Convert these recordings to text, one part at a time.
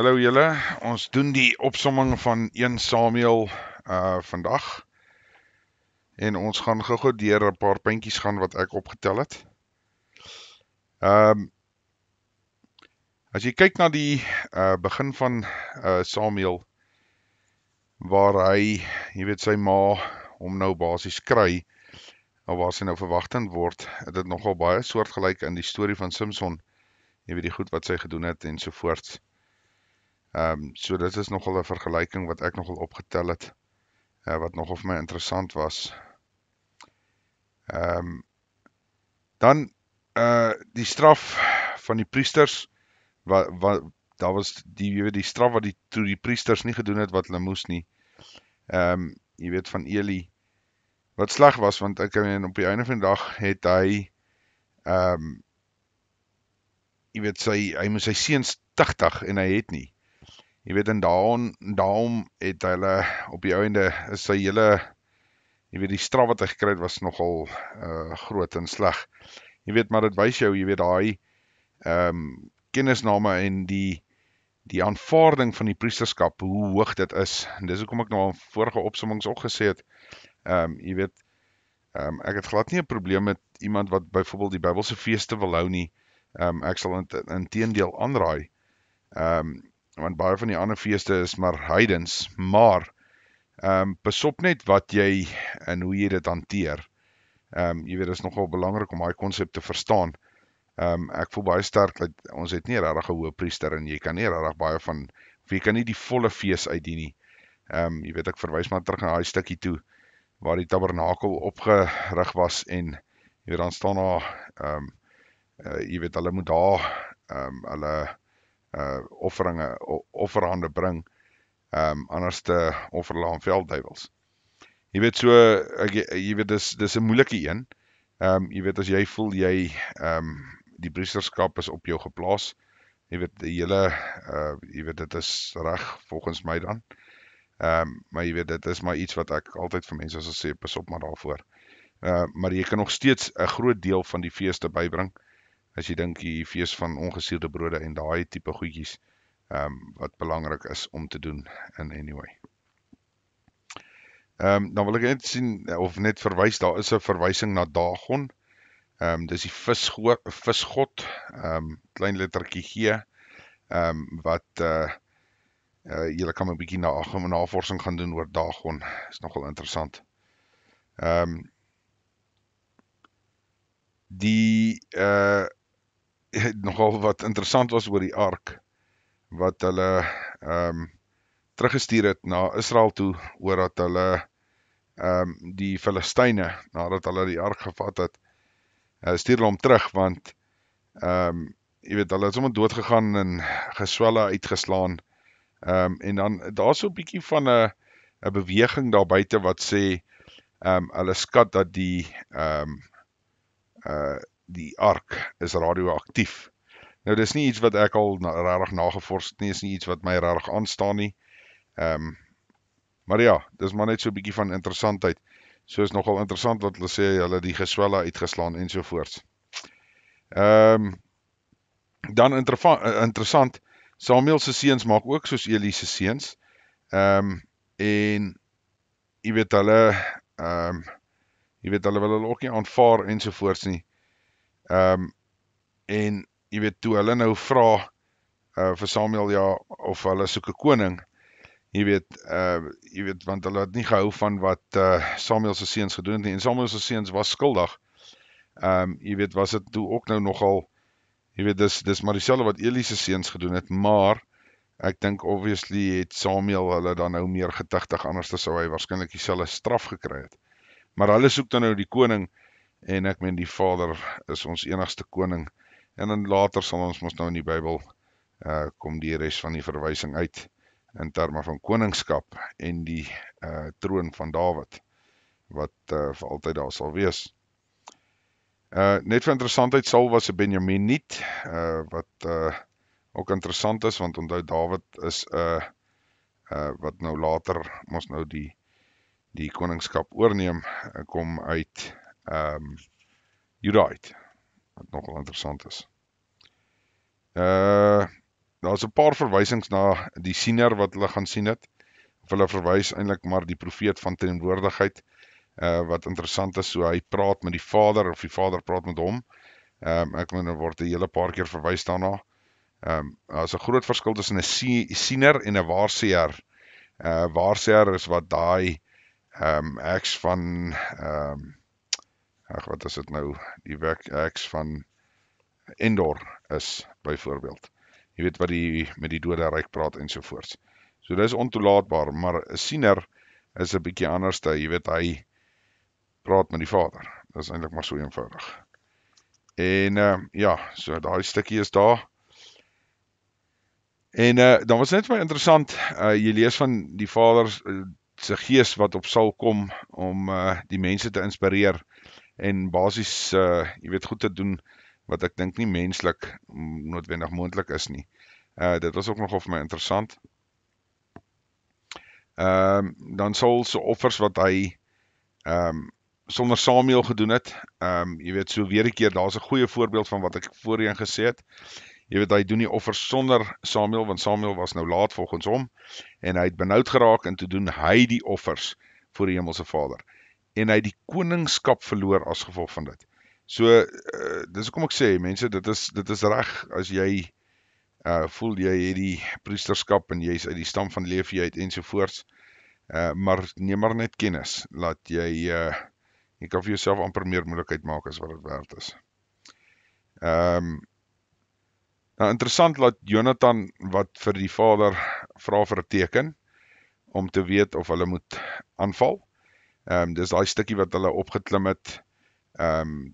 Hallo julle, ons doen die opsomming van 1 Samuel vandag en ons gaan gou-gou deur 'n paar puntjies gaan wat ek opgetel het. As jy kyk na die begin van Samuel waar hy, jy weet sy ma hom nou basies kry, of waar sy nou verwagtend word, het dit nogal baie soortgelyk in die storie van Samson, jy weet die goed wat sy gedoen het en so voorts. So dit is nogal 'n vergelyking wat ek nogal opgetel het, wat nogal vir my interessant was. Dan die straf van die priesters, daar was die straf wat die priesters nie gedoen het wat hulle moes nie. Jy weet van Eli, wat sleg was, want ek meen op die einde van die dag het hy, jy weet hy moes sy seuns tigtig en hy het nie. Jy weet en daarom het hulle op die einde is sy hele, jy weet die straf wat hy gekry het was nogal groot en sleg. Jy weet maar dit wys jou, jy weet daai kennisname en die aanvaarding van die priesterskap, hoe hoog dit is. En dis hoekom ek nou in vorige opsommings ook gesê het, jy weet, ek het glad nie 'n probleem met iemand wat byvoorbeeld die Bybelse feeste wil hou nie. Ek sal inteendeel aanraai, want baie van die ander feeste is maar heidens, maar pas op net wat jy en hoe jy dit hanteer. Jy weet, dit is nogal belangrik om daai konsep te verstaan. Ek voel baie sterk dat ons het nie regtig 'n hoëpriester en jy kan nie regtig baie van, of jy kan nie die volle fees uitdien nie. Jy weet, ek verwys maar terug na daai stukkie toe waar die tabernakel opgerig was en jy weet dan staan daar, jy weet hulle moet daar hulle offerhande bring, anders te offer hulle aan veldduiwels. Jy weet so, jy weet dis 'n moeilike een. Jy weet as jy voel jy die priesterskap is op jou geplaas, jy weet die hele jy weet dit is reg volgens my dan. Maar jy weet dit is maar iets wat ek altyd vir mense sal sê, pas op maar daarvoor. Maar jy kan nog steeds 'n groot deel van die feeste bybring, as jy dink die fees van ongesuurde brode en daai tipe goedjies, wat belangrik is om te doen in anyway. Dan wil ek net sien, of net verwys, daar is 'n verwysing na Dagon. Dis die visgod, klein lettertjie G, wat julle kan 'n bietjie navorsing gaan doen oor Dagon, is nogal interessant. Nogal wat interessant was oor die ark, wat hulle teruggestuur het na Israel toe, oor dat hulle die Filistyne, nadat hulle die ark gevat het, stuur hulle hom terug, want jy weet, hulle het sommer dood gegaan en geswelle uitgeslaan, en dan daar so 'n bietjie van 'n beweging daar buite wat sê, hulle skat dat die ark is radioaktief. Nou dis nie iets wat ek al regtig nagevors het nie, is nie iets wat my regtig aanstaan nie. Maar ja, dis maar net so 'n bietjie van interessantheid. So is nogal interessant wat hulle sê, hulle die geswelle uitgeslaan en so voorts. Dan interessant, Samuel se seuns maak ook soos Eli se seuns. En jy weet hulle wil hulle ook nie aanvaar en so voorts nie. En jy weet toe hulle nou vra vir Samuel, ja, of hulle soek 'n koning, jy weet, want hulle het nie gehou van wat Samuel se seuns gedoen het nie, en Samuel se seuns was skuldig. Jy weet, was dit toe ook nou nogal, jy weet, dis maar dieselfde wat Eli se seuns gedoen het, maar ek dink obviously het Samuel hulle dan nou meer getigtig, anders sou hy waarskynlik dieselfde straf gekry het. Maar hulle soek dan nou die koning, en ek meen die Vader is ons enigste koning, en dan later sal ons mos nou in die Bybel kom die res van die verwysing uit, in terme van koningskap en die troon van Dawid, wat vir altyd daar sal wees. Net vir interessantheid, Saul was 'n Benjaminiet, wat ook interessant is, want onthou Dawid is wat nou later mos nou die koningskap oorneem, kom uit Juda uit, wat nogal interessant is. daar's 'n paar verwysings na die siener wat hulle gaan sien het. Of hulle verwys eintlik maar die profeet van teenwoordigheid, wat interessant is, so hy praat met die Vader, of die Vader praat met hom. Ek meen, er word 'n hele paar keer verwys daarna. Daar's 'n groot verskil tussen 'n siener en 'n waarseer. Waarseer is wat daai acts van wat is dit nou, die acts van Endor is, byvoorbeeld. Jy weet wat die met die dode ryk praat ensovoorts. So dis ontoelaatbaar, maar 'n siener is 'n bietjie anders, jy weet, hy praat met die Vader. Dis eintlik maar so eenvoudig. En ja, so daai stukkie is daar. En dan was net vir my interessant, jy lees van die Vader se gees wat op sal kom om die mense te inspireer en basies, jy weet, goed te doen wat ek dink nie menslik noodwendig moontlik is nie. Dit was ook nogal vir my interessant. Dan Saul se offers wat hy sonder Samuel gedoen het. Jy weet, so weer 'n keer, daar's 'n goeie voorbeeld van wat ek voorheen gesê het. Jy weet, hy doen die offers sonder Samuel, want Samuel was nou laat volgens hom, en hy het benoud geraak, en toe doen hy die offers voor die Hemelse Vader. En hy het die koningskap verloor as gevolg van dit. So, dis hoekom ek sê, mense, dit is reg, as jy voel jy het die priesterskap, en jy is uit die stam van Levi uit, ensovoorts, maar neem maar net kennis, laat jy kan vir jouself amper meer moeilikheid maak as wat dit werd is. Nou, interessant dat Jonathan, wat vir die vader vra vir 'n teken, om te weet of hulle moet aanval. Dis daai stukkie wat hulle opgeklim het,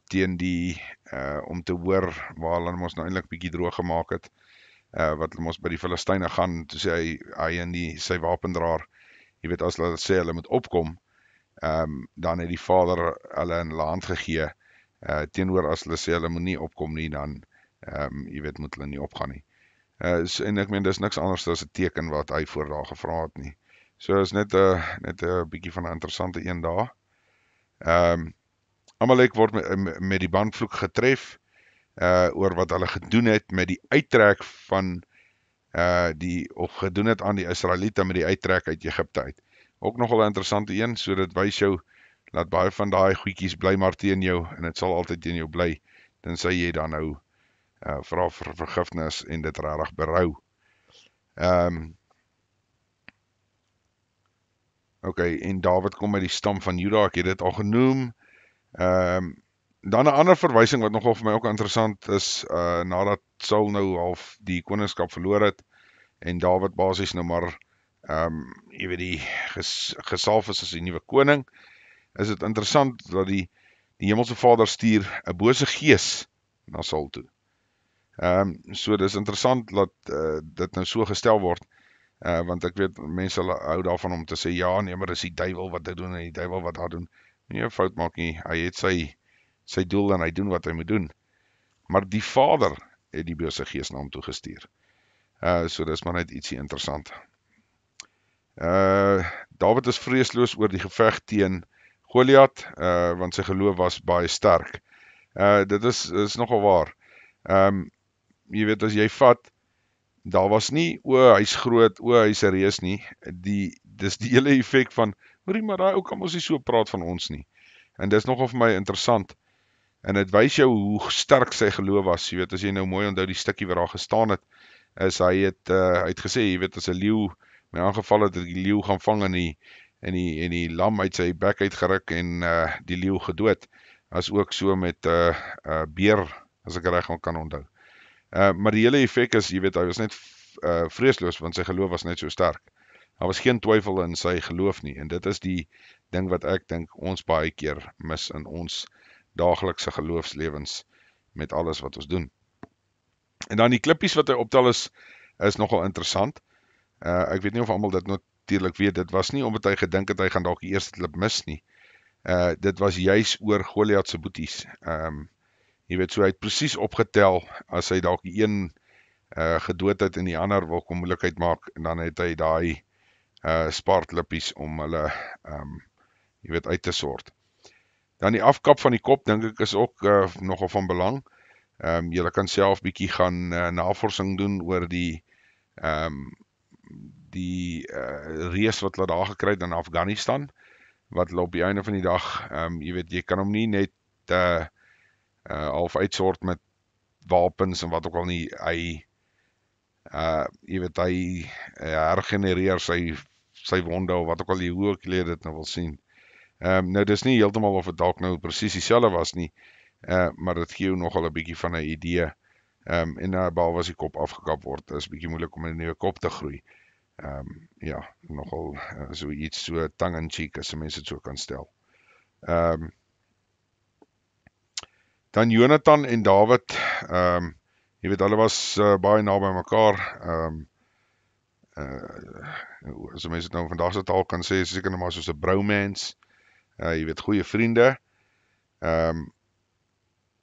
teen die, om te hoor waar hulle ons nou eintlik bietjie droog gemaak het, wat hulle ons by die Filistyne gaan, toe sê hy en sy wapendraer, jy weet, as hulle sê hulle moet opkom, dan het die vader hulle in hulle hand gegee, teenoor as hulle sê hulle moet nie opkom nie, dan jy weet, moet hulle nie opgaan nie. En ek meen, dis niks anders as 'n teken wat hy voor daar gevra het nie. So is net 'n bietjie van 'n interessante een daar. Amalek word met die bandvloek getref, oor wat hulle gedoen het met die uittrek van of gedoen het aan die Israeliete met die uittrek uit Egipte uit. Ook nogal 'n interessante een, so dit wys jou, laat baie van daai goedjies bly maar teen jou, en dit sal altyd teen jou bly, tensy jy dan nou vra vir vergifnis en dit regtig berou. Okay, en Dawid kom uit die stam van Juda, ek het dit al genoem. Dan 'n ander verwysing wat nogal vir my ook interessant is, nadat Saul nou half die koningskap verloor het, en Dawid basies nou maar, jy weet, die gesalf is as die nuwe koning, is dit interessant dat die Hemelse Vader stuur 'n bose gees na Saul toe. So dis interessant dat dit nou so gestel word, want ek weet, mense hou daarvan om te sê, ja, nee, maar dis die duiwel wat dit doen, en die duiwel wat daar doen. Nee, fout maak nie, hy het sy doel, en hy doen wat hy moet doen. Maar die Vader het die bose gees na hom toe gestuur. So dis maar net ietsie interessant. Dawid is vreesloos oor die geveg teen Goliat, want sy geloof was baie sterk. Dit is nogal waar. Jy weet, as jy vat, daar was nie, hy's groot, hy's 'n reus nie, dis die hele effek van, hoorie, maar daai ou kan mos nie so praat van ons nie. En dis nogal vir my interessant, en dit wys jou hoe sterk sy geloof was. Jy weet, as jy nou mooi onthou die stukkie waar daar gestaan het, is hy het gesê, jy weet, as 'n leeu my aangeval het, die leeu gaan vang en die lam uit sy bek uitgeruk en die leeu gedood, as ook so met beer, as ek reg kan onthou. Maar die hele effek is, jy weet, hy was net vreesloos, want sy geloof was net so sterk. Daar was geen twyfel in sy geloof nie, en dit is die ding wat ek dink ons baie keer mis in ons daaglikse geloofslewens met alles wat ons doen. En dan die klippies wat hy optel is nogal interessant. Ek weet nie of almal dit natuurlik weet, dit was nie omdat hy gedink het hy gaan dalk die eerste klip mis nie. Dit was juis oor Goliat se boeties. Jy weet, so hy het presies opgetel, as hy dalk die een gedood het en die ander wil kom moeilikheid maak, en dan het hy daai spaarklippies om hulle, jy weet, uit te sort. Dan die afkap van die kop, dink ek, is ook nogal van belang. Julle kan self bietjie gaan navorsing doen oor die um, die reus wat hulle daar gekry het in Afghanistan, wat hulle op die einde van die dag, jy weet, jy kan hom nie net half uitsort met wapens en wat ook al nie, jy weet, hy hergenereer sy wonde, of wat ook al, hoe ook jy dit nou wil sien. Nou, dis nie heeltemal of het dalk nou presies dieselfde was nie, maar dit gee jou nogal 'n bietjie van 'n idee, en behalwe as die kop afgekap word, is bietjie moeilik om 'n nuwe kop te groei. Ja, nogal so iets so tongue-in-cheek, as 'n mens dit so kan stel. Dan Jonathan en Dawid, jy weet, hulle was baie naby mekaar, as 'n mens dit nou vandag se taal kan sê, seker nou maar soos 'n bromance, jy weet, goeie vriende.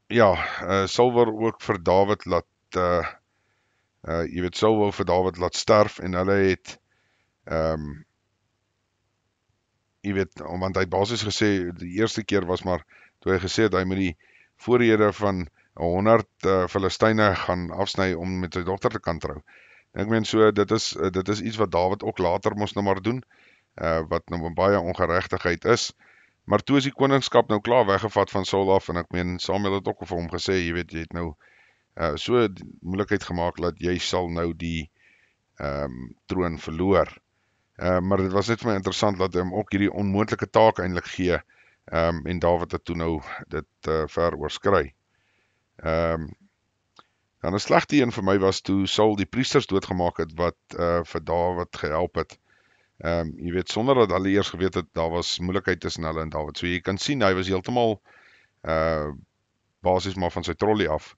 Ja, Silver ook vir Dawid laat, jy weet, Silver vir Dawid laat sterf, en hulle het, jy weet, want hy het basies gesê, die eerste keer was maar, toe hy gesê het, hy moet die voorhede van 100 Filistyne gaan afsny om met sy dogter te kan trou. En ek meen so, dit is iets wat Dawid ook later moes nou maar doen, wat nou baie ongeregtigheid is, maar toe is die koningskap nou klaar weggevat van Saul af, en ek meen, Samuel het ook vir hom gesê, jy weet, jy het nou so moeilikheid gemaak, dat jy sal nou die troon verloor. Maar dit was net vir my interessant, dat hy hom ook hierdie onmoontlike taak eintlik gee, en Dawid het toe nou dit ver oorskry. Dan 'n slegte een vir my was toe Saul die priesters doodgemaak het, wat vir Dawid gehelp het. Jy weet, sonder dat hulle eers geweet het, daar was moeilikheid tussen hulle en Dawid. So jy kan sien, hy was heeltemal basies maar van sy trollie af.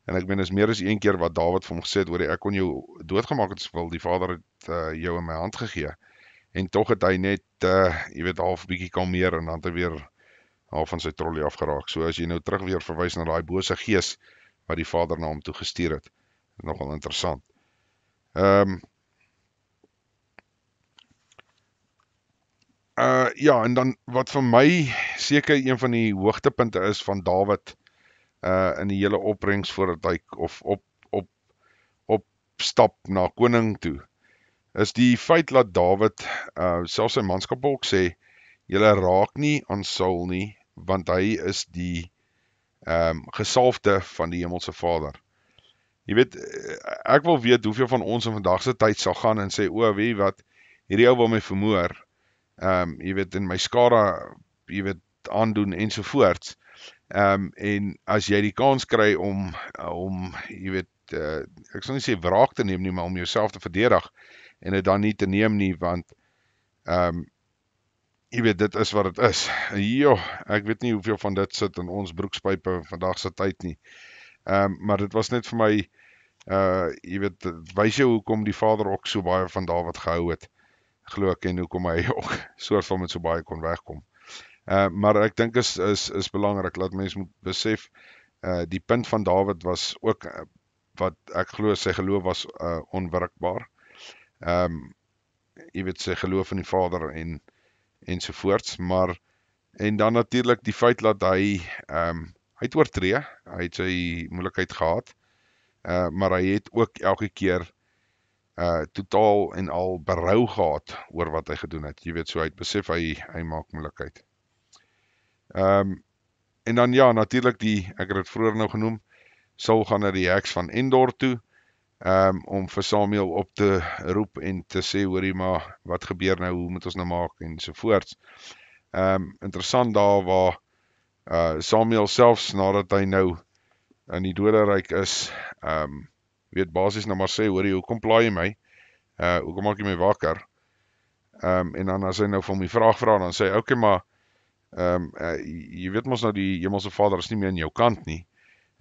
En ek meen, is meer as een keer wat Dawid vir hom gesê het, hoor, ek kon jou doodgemaak het, wil die vader het jou in my hand gegee. En tog het hy net, jy weet, half bietjie kalmeer, en dan het hy weer half van sy trollie afgeraak. So as jy nou terug weer verwys na daai bose gees, wat die vader na hom toe gestuur het, is nogal interessant. Ja, en dan wat vir my seker een van die hoogtepunte is van Dawid in die hele opbrengs voordat hy opstap na koning toe, is die feit dat Dawid selfs sy manskap ook sê, julle raak nie aan Saul nie, want hy is die gesalfde van die hemelse Vader. Jy weet, ek wil weet hoeveel van ons in vandag se tyd sal gaan en sê, weet wat, hierdie ou wil my vermoor, jy weet, en my skade, jy weet, aandoen ensovoorts. En as jy die kans kry om jy weet, ek sal nie sê wraak te neem nie, maar om jouself te verdedig, en dit dan nie te neem nie, want, jy weet, dit is wat dit is. Ek weet nie hoeveel van dit sit in ons broekspype vandag se tyd nie. Maar dit was net vir my, jy weet, wys jou hoekom die vader ook so baie van Dawid gehou het, glo ek, en hoekom hy ook soort van met so baie kon wegkom. Maar ek dink is belangrik, dat mens moet besef, die punt van Dawid was ook, wat ek glo, sy geloof was onwrikbaar. Jy weet, sy geloof in die vader ensovoorts, maar, en dan natuurlik die feit dat hy het oortree, hy het sy moeilikheid gehad, maar hy het ook elke keer totaal en al berou gehad oor wat hy gedoen het. Jy weet, so hy het besef, hy maak moeilikheid. En dan ja, natuurlik ek het het vroeër nou genoem, Saul gaan na die heks van Endor toe, om vir Samuel op te roep en te sê, hoorie maar, wat gebeur nou, hoe moet ons nou maak, ensovoorts. Interessant daar waar Samuel selfs, nadat hy nou in die doderyk is, weet basis nou maar sê, hoorie, hoekom pla jy my? Hoekom maak jy my wakker? En dan as hy nou vir hom die vraag vra, dan sê hy, okay, maar, jy weet mos nou, die hemelse Vader is nie meer aan jou kant nie,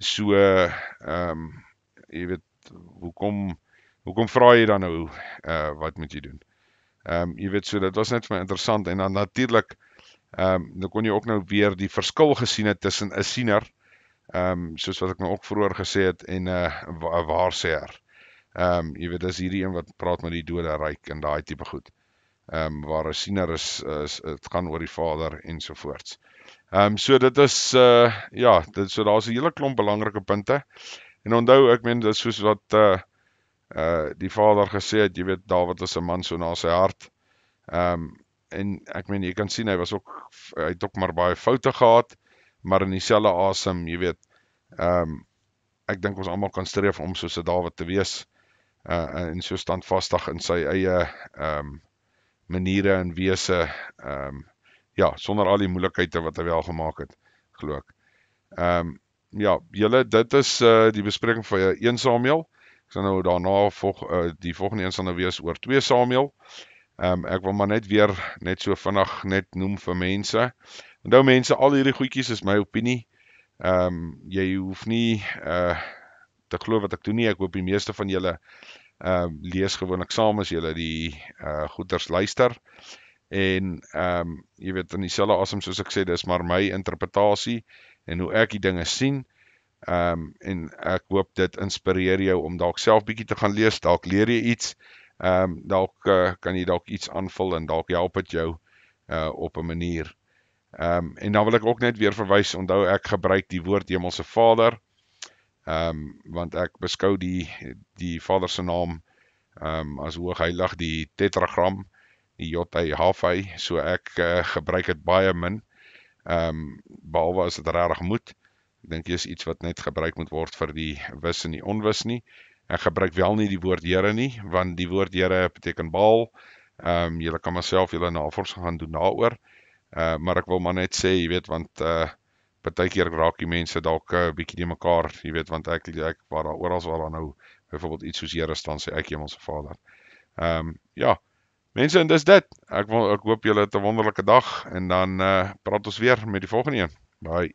so, jy weet, hoekom vra jy dan nou, wat moet jy doen? Jy weet, so, dit was net vir my interessant, en dan natuurlik, dan kon jy ook nou weer die verskil gesien het tussen 'n siener, soos wat ek nou ook vroeër gesê het, en 'n waarsêer. Jy weet, dis hierdie een wat praat met die dode ryk, en daai tipe goed. Waar 'n siener is, het gaan oor die Vader, ensovoorts. So dit is, so daar's 'n hele klomp belangrike punte, en onthou, ek meen, dit is soos wat, die vader gesê het, jy weet, Dawid is 'n man so na sy hart. En ek meen, jy kan sien, hy het ook maar baie foute gehad, maar in dieselfde asem, jy weet, ek dink ons almal kan streef om soos 'n Dawid te wees, en so standvastig in sy eie maniere en wese, ja, sonder al die moeilikheid wat hy wel gemaak het, glo ek. Ja, julle, dit is die bespreking vir 1 Samuel. Ek sal nou daarna die volgende een sal nou wees oor 2 Samuel. Ek wil maar net so vinnig net noem vir mense. Onthou mense, al hierdie goedjies is my opinie. Jy hoef nie te glo wat ek doen nie. Ek hoop die meeste van julle lees gewoonlik saam as julle die goeders luister. En jy weet, in dieselfde asem soos ek sê, dis maar my interpretasie en hoe ek die dinge sien. En ek hoop dit inspireer jou om dalk self bietjie te gaan lees, dalk leer jy iets, dalk kan jy dalk iets aanvul en dalk help het jou op 'n manier. En dan wil ek ook net weer verwys, onthou ek gebruik die woord Hemelse Vader, want ek beskou die Vader se naam as hoogheilig, die tetragram, die J-H-V, so ek gebruik dit baie min, behalwe as dit regtig moet. Ek dink dit is iets wat net gebruik moet word vir die wis en die onwis nie. Ek gebruik wel nie die woord Here nie, want die woord Here beteken Baal. Julle kan maar self julle navorsing gaan doen daaroor. Maar ek wil maar net sê, jy weet, want partykeer raak die mense dalk 'n bietjie die mekaar, jy weet, want ek waar daar oral waar daar nou byvoorbeeld iets soos Here staan, sê ek Hemelse Vader. Ja, mense, en dis dit. Ek hoop julle het 'n wonderlike dag en dan praat ons weer met die volgende een. Bye.